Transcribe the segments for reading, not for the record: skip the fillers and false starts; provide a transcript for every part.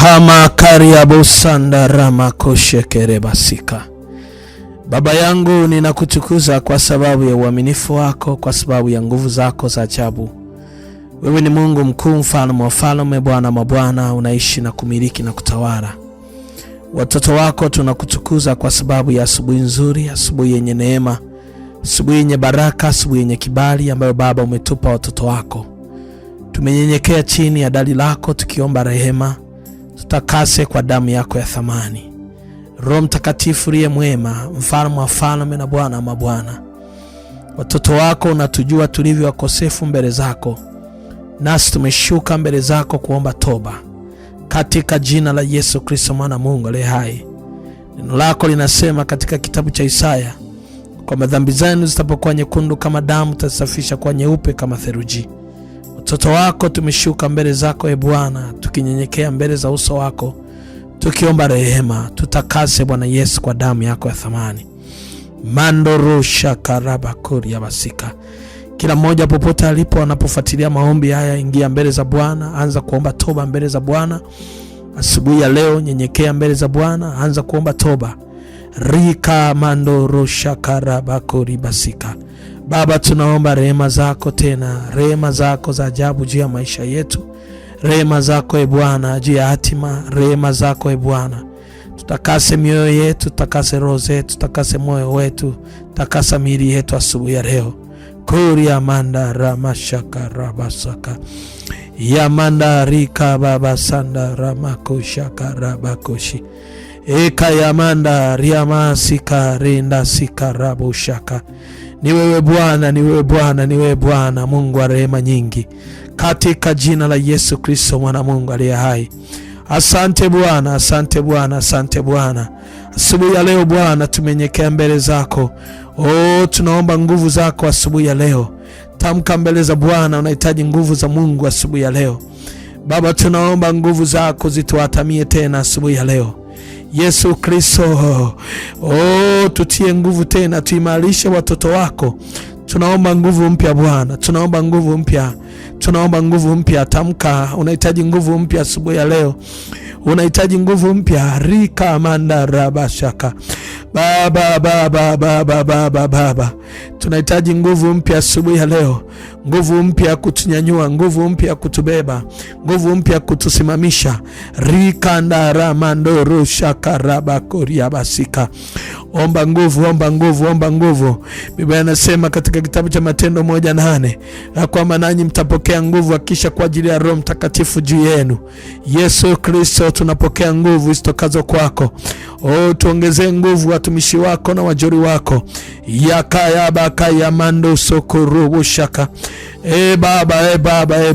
Kama kariabusanda ramakoshe basika. Baba yangu, ninakutukuza kwa sababu ya uaminifu wako, kwa sababu ya nguvu zako za ajabu. Wewe ni Mungu mkuu, mfalme wa falme, Bwana mabwana, unaishi na kumiliki na kutawala. Watoto wako tunakutukuza kwa sababu ya asubuhi nzuri, asubuhi yenye neema, asubuhi yenye baraka, asubuhi yenye kibali ambayo Baba umetupa watoto wako. Tumenyenyekea chini ya dali lako tukiomba rehema, tutakase kwa damu yako ya thamani. Roho Mtakatifu aliye mwema, mfalme wa falme na Bwana mabwana, watoto wako unatujua tulivyo wakosefu mbele zako, nasi tumeshuka mbele zako kuomba toba katika jina la Yesu Kristo mwana Mungu aliye hai. Neno lako linasema katika kitabu cha Isaya, kwa dhambi zenu zitapokuwa nyekundu kama damu, utasafisha kwa nyeupe kama theluji. Watoto wako tumeshuka mbele zako e Bwana, tukinyenyekea mbele za uso wako tukiomba rehema, tutakase Bwana Yesu kwa damu yako ya thamani. Mandorosha karabakuri ya basika. Kila mmoja popote alipo anapofuatilia maombi haya, ingia mbele za Bwana, anza kuomba toba mbele za Bwana. Asubuhi ya leo nyenyekea mbele za Bwana, anza kuomba toba. Rika mandorosha karabakuri basika. Baba, tunaomba rehema zako tena, rehema zako za ajabu juu ya maisha yetu. Rehema zako e Bwana juu ya hatima, rehema zako e Bwana. Tutakase mioyo yetu, tutakase roho zetu, tutakase moyo wetu, tutakasa miili yetu asubuhi ya leo. Kuria manda ramashaka rabasaka. Yamanda rika baba sanda ramakoshaka rabakoshi. Eka yamanda riamasika rinda sika rabushaka. Ni wewe Bwana, ni wewe Bwana, ni wewe Bwana, Mungu wa rehema nyingi, katika jina la Yesu Kristo mwana Mungu aliye hai. Asante Bwana, asante Bwana, asante Bwana. Asubuhi ya leo Bwana tumenyekea mbele zako. Tunaomba nguvu zako asubuhi ya leo. Tamka mbele za Bwana, unahitaji nguvu za Mungu asubuhi ya leo. Baba, tunaomba nguvu zako zituatamie tena asubuhi ya leo. Yesu Kristo, tutie nguvu tena, tuimarishe watoto wako. Tunaomba nguvu mpya Bwana, tunaomba nguvu mpya, tunaomba nguvu mpya. Tamka, unahitaji nguvu mpya asubuhi ya leo. Unahitaji nguvu mpya. Rika manda rabashaka. Baba, tunahitaji nguvu mpya asubuhi ya leo. Nguvu mpya kutunyanyua, nguvu mpya kutubeba, nguvu mpya kutusimamisha. Rika ndara mandoro shaka rabakoria basika. Omba nguvu, omba nguvu, omba nguvu. Biblia inasema katika kitabu cha Matendo 1:8 ya kwamba nanyi mtapokea nguvu akisha kwa ajili ya Roho Mtakatifu juu yenu. Yesu Kristo, tunapokea nguvu zitokazo kwako. Tuongezee nguvu watumishi wako na wajori wako. Yakaya bakaya mando sokorubu shaka.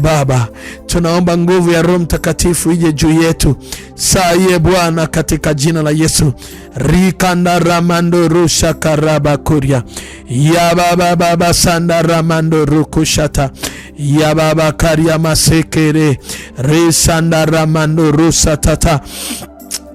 Baba, tunaomba nguvu ya Roho Mtakatifu ije juu yetu saa hii Bwana, katika jina la Yesu. Rikanda ramando rusha karaba kuria. Ya baba sanda ramando rukushata. Ya baba karia masekere. Risanda ramando rusa tata.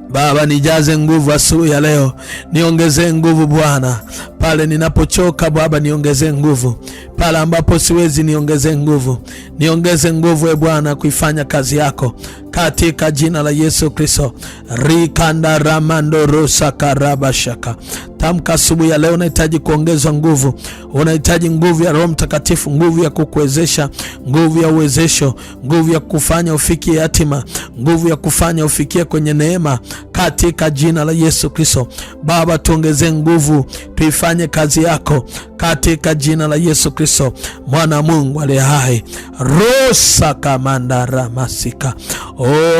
Baba, nijaze nguvu asubuhi ya leo. Niongezee nguvu Bwana. Pale ninapochoka Baba, niongezee nguvu. Pale ambapo siwezi, niongezee nguvu. Niongeze nguvu e Bwana kuifanya kazi yako, katika jina la Yesu Kristo. Rikanda ramando rosa karabashaka. Tamka asubuhi ya leo, unahitaji kuongezwa nguvu. Unahitaji nguvu ya Roho Mtakatifu, nguvu ya kukuwezesha, nguvu ya uwezesho, nguvu ya kufanya ufikie hatima, nguvu ya kufanya ufikie kwenye neema, katika jina la Yesu Kristo. Baba, tuongezee nguvu, tuifanye kazi yako, katika jina la Yesu Kristo mwana Mungu aliye hai. Rosa kamanda ramasika.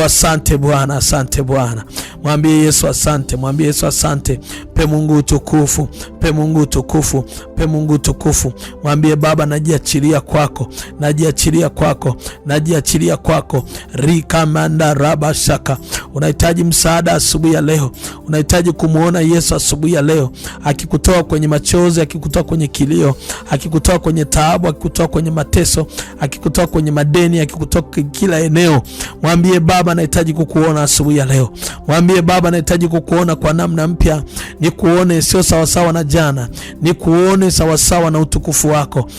Asante Bwana, asante Bwana. Mwambie Yesu asante, mwambie Yesu asante. Pe Mungu utukufu, pe Mungu utukufu, pe Mungu utukufu. Mwambie Baba, najiachilia kwako, najiachilia kwako, najiachilia kwako. Rika manda rabashaka. Unahitaji msaada asubuhi ya leo. Unahitaji kumuona Yesu asubuhi ya leo, akikutoa kwenye machozi, akikutoa kwenye kilio, akikutoa kwenye taabu, akikutoa kwenye mateso, akikutoa kwenye madeni, akikutoa kila eneo. Mwambie Baba, nahitaji kukuona asubuhi ya leo. Mwambie Baba, nahitaji kukuona kwa namna mpya. Ni kuone sio sawasawa na jana, ni kuone sawasawa na utukufu wako.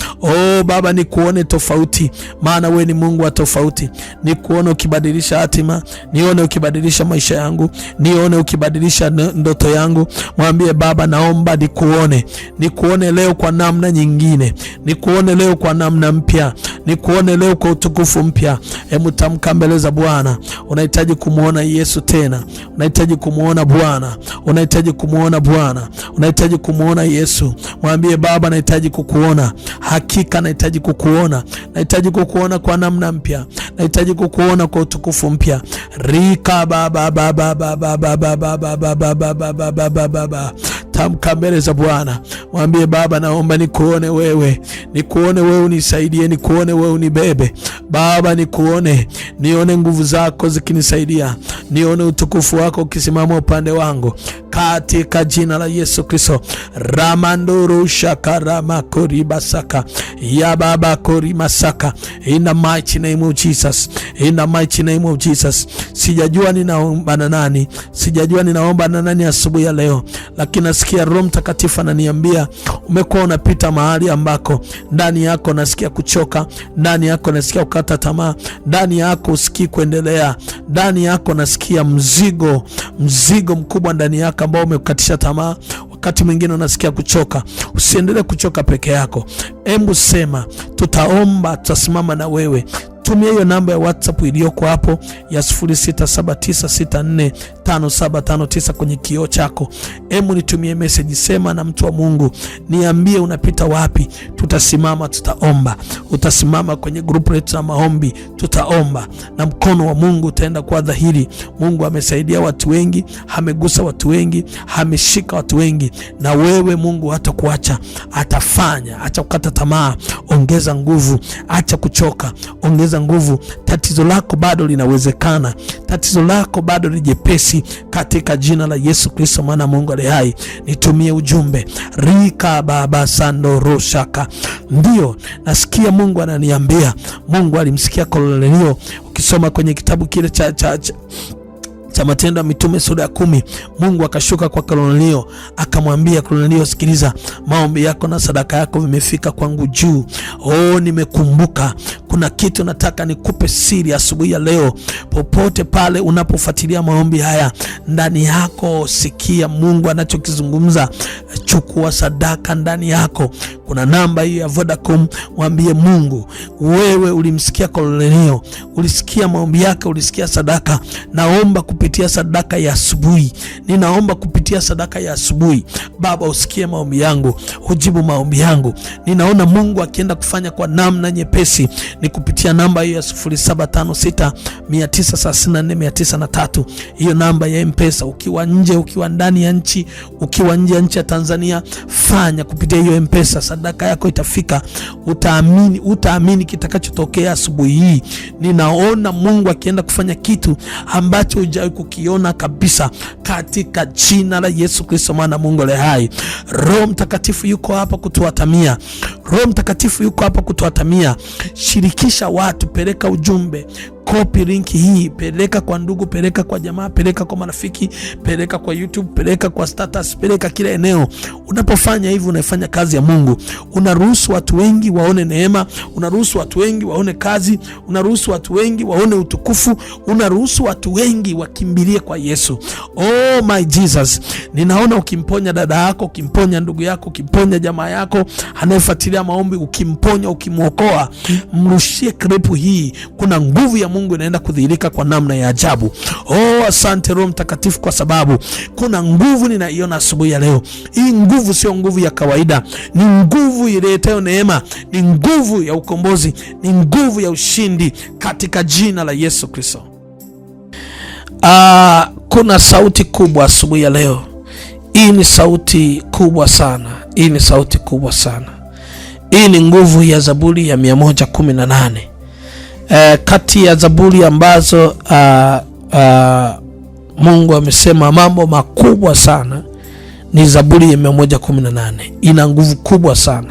Baba, ni kuone tofauti, maana we ni Mungu wa tofauti. Ni kuone ukibadilisha hatima, nione ukibadilisha ukibadilisha maisha yangu, nione ukibadilisha ndoto yangu. Mwambie Baba, naomba nikuone leo kwa namna nyingine, nikuone leo kwa namna mpya, nikuone leo kwa utukufu mpya. Hebu tamka mbele za Bwana. Unahitaji kumuona Yesu tena, unahitaji kumuona Bwana, unahitaji kumuona Bwana, unahitaji kumuona Yesu. Mwambie Baba, nahitaji kukuona, hakika nahitaji kukuona, nahitaji kukuona kwa namna mpya, nahitaji kukuona kwa utukufu mpya. Rika baba baba baba baba baba baba baba. Tamka mbele za Bwana. Mwambie Baba, naomba nikuone wewe, unisaidie, nikuone wewe, unibebe Baba, nione nguvu zako zikinisaidia, nione utukufu wako ukisimama upande wangu, katika jina la Yesu Kristo. Ramanduru shakarama koribasaka ya baba korimasaka, in the mighty name of Jesus, in the mighty name of Jesus. Sijajua ninaomba na nani, sijajua ninaomba na nani asubuhi ya leo, lakini nasikia Roho Mtakatifu ananiambia umekuwa unapita mahali ambako ndani yako nasikia kuchoka, ndani yako nasikia kukata tamaa, ndani yako usikii kuendelea, ndani yako nasikia mzigo mkubwa ndani yako ambao umekukatisha tamaa. Wakati mwingine unasikia kuchoka. Usiendelee kuchoka peke yako. Hebu sema, tutaomba, tutasimama na wewe. Tumia hiyo namba ya WhatsApp iliyoko hapo ya 0679645759 kwenye kioo chako. Hebu nitumie message, sema na mtu wa Mungu, niambie unapita wapi. Tutasimama, tutaomba. Utasimama kwenye group letu la maombi, tutaomba na mkono wa Mungu utaenda kwa dhahiri. Mungu amesaidia watu wengi, amegusa watu wengi, ameshika watu wengi, na wewe Mungu hatakuacha, atafanya. Acha kukata tamaa, ongeza nguvu, acha kuchoka, ongeza nguvu. Tatizo lako bado linawezekana, tatizo lako bado ni jepesi, katika jina la Yesu Kristo, maana Mungu aliye hai. Nitumie ujumbe rika baba sando roshaka. Ndio nasikia Mungu ananiambia, Mungu alimsikia Kornelio. Ukisoma kwenye kitabu kile cha Matendo ya Mitume sura ya 10, Mungu akashuka kwa Kornelio akamwambia, Kornelio, sikiliza, maombi yako na sadaka yako vimefika kwangu juu. Nimekumbuka kuna kitu nataka nikupe siri asubuhi ya leo. Popote pale unapofuatilia maombi haya, ndani yako sikia Mungu anachokizungumza. Chukua sadaka ndani yako. Kuna namba hiyo ya Vodacom, mwambie Mungu, wewe ulimsikia Kornelio, ulisikia maombi yake, ulisikia sadaka. Naomba kupitia sadaka ya asubuhi, ninaomba kupitia sadaka ya asubuhi, Baba usikie maombi yangu, ujibu maombi yangu. Ninaona Mungu akienda kufanya kwa namna nyepesi. Ni kupitia namba hiyo ya 0756934903. Hiyo namba ya M-Pesa. Ukiwa nje, ukiwa ndani ya nchi, ukiwa nje ya nchi ya Tanzania, fanya kupitia hiyo M-Pesa. Sadaka yako itafika. Utaamini kitakachotokea asubuhi hii. Ninaona Mungu akienda kufanya kitu ambacho hujawahi kukiona kabisa, katika jina la Yesu Kristo, maana Mungu aliye hai. Roho Mtakatifu yuko hapa kutuatamia. Roho Mtakatifu yuko hapa kutuatamia. Shirikisha watu, peleka ujumbe, copy link hii, peleka kwa ndugu, peleka kwa jamaa, peleka kwa marafiki, peleka kwa YouTube, peleka kwa status, peleka kila eneo. Unapofanya hivi unafanya kazi ya Mungu. Unaruhusu watu wengi waone neema, unaruhusu watu wengi waone kazi, unaruhusu watu wengi waone utukufu, unaruhusu watu wengi wakimbilie kwa Yesu. Oh my Jesus, ninaona ukimponya dada yako, ukimponya ndugu yako, ukimponya jamaa yako anayefuatilia maombi, ukimponya, ukimwokoa. Mrushie klipu hii. Kuna nguvu ya Mungu inaenda kudhihirika kwa namna ya ajabu. Asante Roho Mtakatifu, kwa sababu kuna nguvu ninaiona asubuhi ya leo. Hii nguvu sio nguvu ya kawaida, ni nguvu iletayo neema, ni nguvu ya ukombozi, ni nguvu ya ushindi, katika jina la Yesu Kristo. Kuna sauti kubwa asubuhi ya leo. Hii ni sauti kubwa sana. Hii ni sauti kubwa sana. Hii ni nguvu ya Zaburi ya 118. Kati ya Zaburi ambazo Mungu amesema mambo makubwa sana ni Zaburi ya 118. Ina nguvu kubwa sana,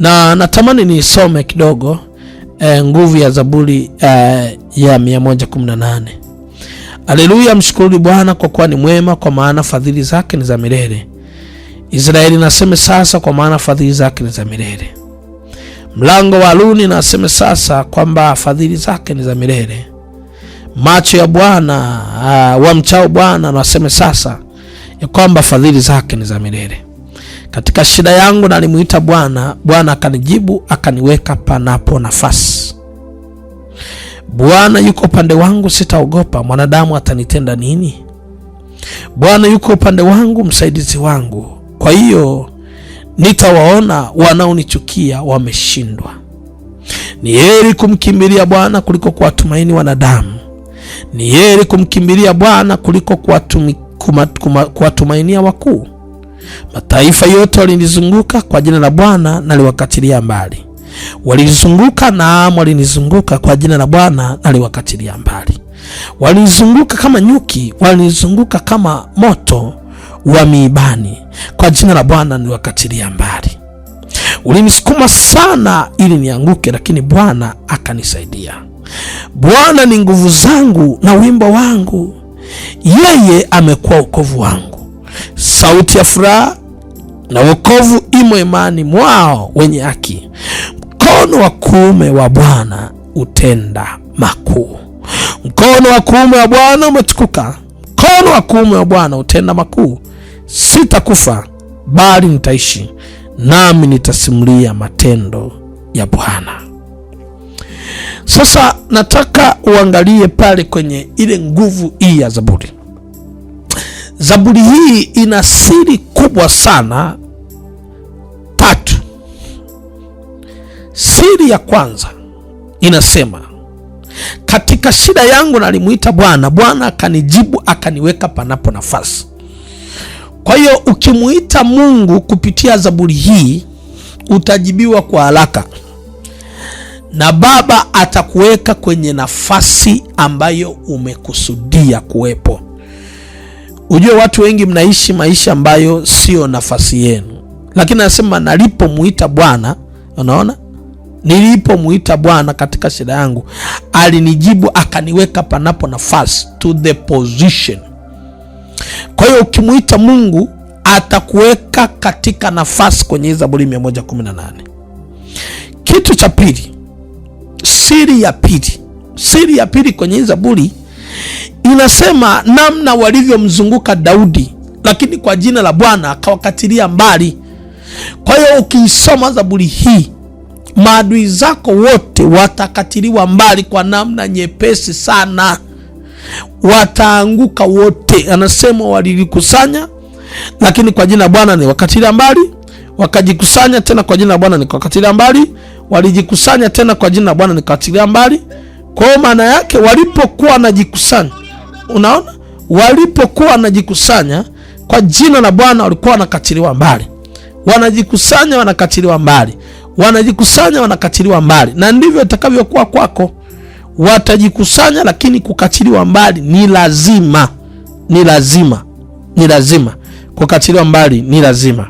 na natamani nisome kidogo nguvu ya Zaburi ya 118. Haleluya, mshukuru Bwana kwa kuwa ni mwema, kwa maana fadhili zake ni za milele. Israeli naseme sasa, kwa maana fadhili zake ni za milele. Mlango wa Haruni naseme sasa kwamba fadhili zake ni za milele. macho ya Bwana wamchao Bwana na waseme sasa ya kwamba fadhili zake ni za milele. Katika shida yangu nalimuita Bwana, Bwana akanijibu, akaniweka panapo nafasi. Bwana yuko upande wangu, sitaogopa. Mwanadamu atanitenda nini? Bwana yuko upande wangu, msaidizi wangu. Kwa hiyo nitawaona wanaonichukia wameshindwa. Ni heri kumkimbilia Bwana kuliko kuwatumaini wanadamu. Ni heri kumkimbilia Bwana kuliko kuwatumainia wakuu. Mataifa yote walinizunguka, kwa jina la Bwana naliwakatilia mbali. Walizunguka, naam, walinizunguka, kwa jina la Bwana naliwakatilia mbali. Walizunguka kama nyuki, walizunguka kama moto wa miibani, kwa jina la Bwana naliwakatilia mbali. Ulinisukuma sana ili nianguke, lakini Bwana akanisaidia. Bwana ni nguvu zangu na wimbo wangu, yeye amekuwa wokovu wangu. Sauti ya furaha na wokovu imo imani mwao wenye haki. Mkono wa kuume wa Bwana utenda makuu. Mkono wa kuume wa Bwana umetukuka. Mkono wa kuume wa Bwana utenda makuu. Sitakufa bali nitaishi, nami nitasimulia matendo ya Bwana. Sasa nataka uangalie pale kwenye ile nguvu hii ya Zaburi. Zaburi hii ina siri kubwa sana tatu. Siri ya kwanza inasema, katika shida yangu nalimuita Bwana, Bwana akanijibu, akaniweka panapo nafasi. Kwa hiyo ukimuita Mungu kupitia Zaburi hii utajibiwa kwa haraka, na Baba atakuweka kwenye nafasi ambayo umekusudia kuwepo. Ujue watu wengi mnaishi maisha ambayo sio nafasi yenu, lakini anasema nalipomuita Bwana, unaona, nilipomuita Bwana katika shida yangu alinijibu, akaniweka panapo nafasi, to the position. Kwa hiyo ukimuita Mungu atakuweka katika nafasi kwenye Zaburi 118. Kitu cha pili, siri ya pili kwenye Zaburi inasema namna walivyomzunguka Daudi, lakini kwa jina la Bwana akawakatilia mbali. Kwa hiyo ukisoma Zaburi hii, maadui zako wote watakatiliwa mbali kwa namna nyepesi sana, wataanguka wote. Anasema walikusanya, lakini kwa jina la Bwana ni wakatilia mbali. Wakajikusanya tena, kwa jina la Bwana ni wakatilia mbali. Walijikusanya tena, kwa jina la Bwana ni wakatilia mbali. Kwa maana yake walipokuwa wanajikusanya, unaona, walipokuwa wanajikusanya kwa jina la Bwana walikuwa wanakatiliwa mbali. Wanajikusanya, wanakatiliwa mbali. Wanajikusanya, wanakatiliwa mbali. Na ndivyo itakavyokuwa kwako. Watajikusanya, lakini kukatiliwa mbali ni lazima. Ni lazima. Kukatiliwa mbali ni lazima.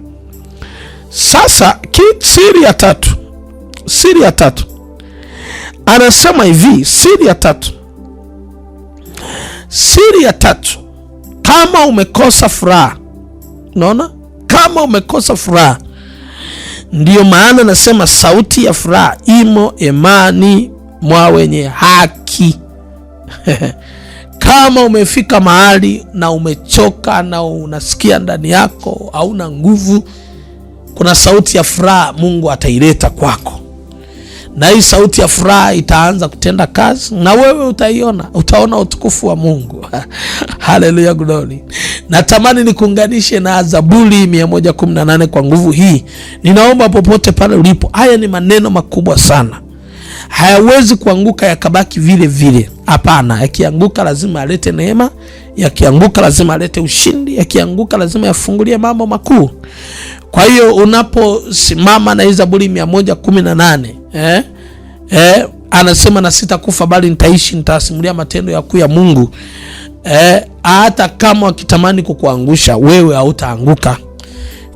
Sasa siri ya tatu anasema hivi, siri ya tatu, kama umekosa furaha, unaona, kama umekosa furaha, ndiyo maana nasema sauti ya furaha imo imani mwa wenye haki. Kama umefika mahali na umechoka na unasikia ndani yako hauna nguvu, kuna sauti ya furaha Mungu ataileta kwako, na hii sauti ya furaha itaanza kutenda kazi, na wewe utaona utukufu wa Mungu. Haleluya, glory. Natamani nikuunganishe na Zaburi 118 kwa nguvu hii. Ninaomba popote pale ulipo, haya ni maneno makubwa sana, hayawezi kuanguka yakabaki vile vile. Hapana, yakianguka lazima alete neema, yakianguka lazima alete ushindi, yakianguka lazima yafungulie mambo makuu. Kwa hiyo unaposimama na Zaburi 118, anasema na sitakufa bali nitaishi, nitasimulia matendo yakuu ya Mungu. Hata kama wakitamani kukuangusha, wewe hautaanguka.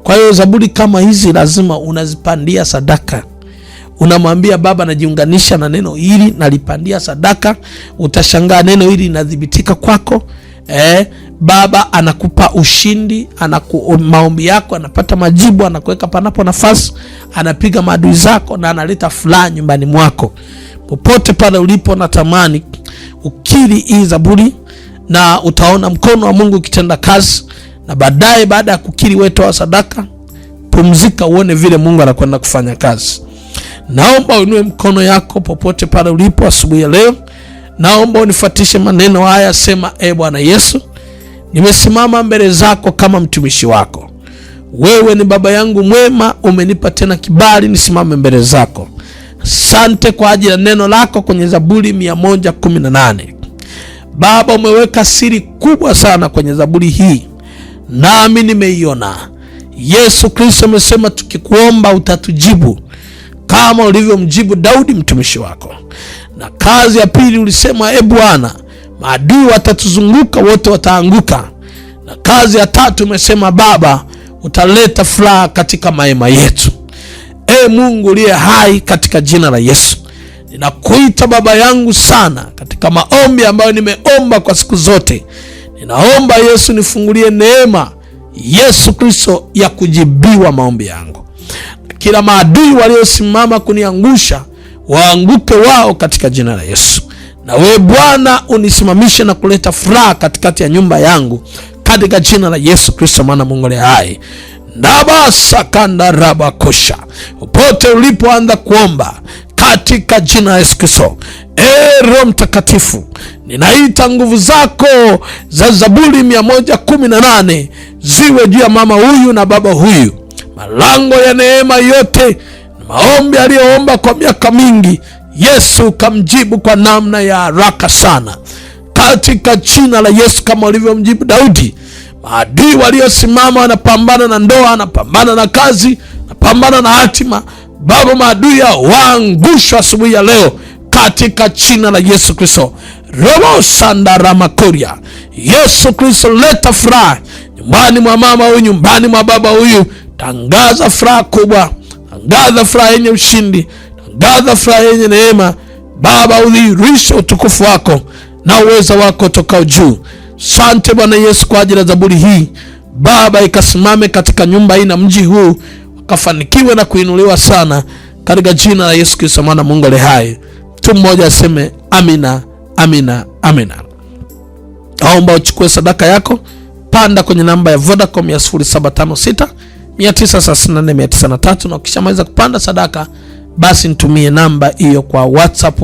Kwa hiyo Zaburi kama hizi lazima unazipandia sadaka. Unamwambia Baba, najiunganisha na neno hili, nalipandia sadaka. Utashangaa neno hili linadhibitika kwako, Baba anakupa ushindi, maombi yako anapata majibu, anakuweka panapo nafasi, anapiga maadui zako na analeta furaha nyumbani mwako. Popote pale ulipo, natamani ukiri hii zaburi na utaona mkono wa Mungu ukitenda kazi. Na baadaye, baada ya kukiri, wewe toa sadaka, pumzika, uone vile Mungu anakwenda kufanya kazi. Naomba uinue mkono yako popote pale ulipo asubuhi ya leo. Naomba unifuatishe maneno haya, sema: Bwana Yesu, nimesimama mbele zako kama mtumishi wako. Wewe ni baba yangu mwema, umenipa tena kibali nisimame mbele zako. Asante kwa ajili ya neno lako kwenye Zaburi 118. Baba, umeweka siri kubwa sana kwenye Zaburi hii, nami nimeiona. Yesu Kristo amesema tukikuomba utatujibu kama ulivyomjibu Daudi mtumishi wako. Na kazi ya pili ulisema, Bwana, maadui watatuzunguka, wote wataanguka. Na kazi ya tatu umesema, Baba, utaleta furaha katika mahema yetu. Mungu uliye hai, katika jina la Yesu ninakuita baba yangu sana katika maombi ambayo nimeomba kwa siku zote. Ninaomba Yesu nifungulie neema Yesu Kristo ya kujibiwa maombi yangu. Kila maadui waliosimama kuniangusha waanguke wao katika jina la Yesu. Na wewe Bwana unisimamishe na kuleta furaha katikati ya nyumba yangu katika jina la Yesu Kristo, maana Mungu aliye hai. Ndabasakanda rabakosha. Popote ulipoanza kuomba katika jina la Yesu Kristo, Roho Mtakatifu, ninaita nguvu zako za Zaburi 118 ziwe juu ya mama huyu na baba huyu. Malango ya neema yote na maombi aliyoomba kwa miaka mingi, Yesu kamjibu kwa namna ya haraka sana katika jina la Yesu, kama ulivyomjibu Daudi. Maadui waliosimama wanapambana na ndoa, wanapambana na kazi, wanapambana na hatima, Baba, maadui waangushwa asubuhi ya leo katika jina la Yesu Kristo. Robo sanda ramakoria. Yesu Kristo, leta furaha nyumbani mwa mama huyu, nyumbani mwa baba huyu. Tangaza furaha kubwa, tangaza furaha yenye ushindi, tangaza furaha yenye neema. Baba, udhihirishe utukufu wako na uweza wako tokao juu. Asante Bwana Yesu kwa ajili ya Zaburi hii. Baba, ikasimame katika nyumba hii na mji huu, wakafanikiwe na kuinuliwa sana katika jina la Yesu Kristo, mwana Mungu aliye hai. Mtu mmoja aseme amina, amina, amina. Naomba uchukue sadaka yako, panda kwenye namba ya Vodacom ya 0756 934 903, na ukishamaliza kupanda sadaka, basi nitumie namba hiyo kwa WhatsApp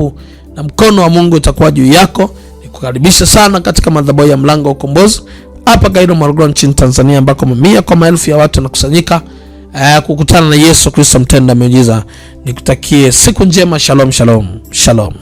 na mkono wa Mungu utakuwa juu yako. Nikukaribisha sana katika madhabahu ya Mlango wa Ukombozi hapa Gairo, Morogoro, nchini Tanzania, ambako mamia kwa maelfu ya watu wanakusanyika kukutana na Yesu Kristo mtenda miujiza. Nikutakie siku njema. Shalom, shalom, shalom.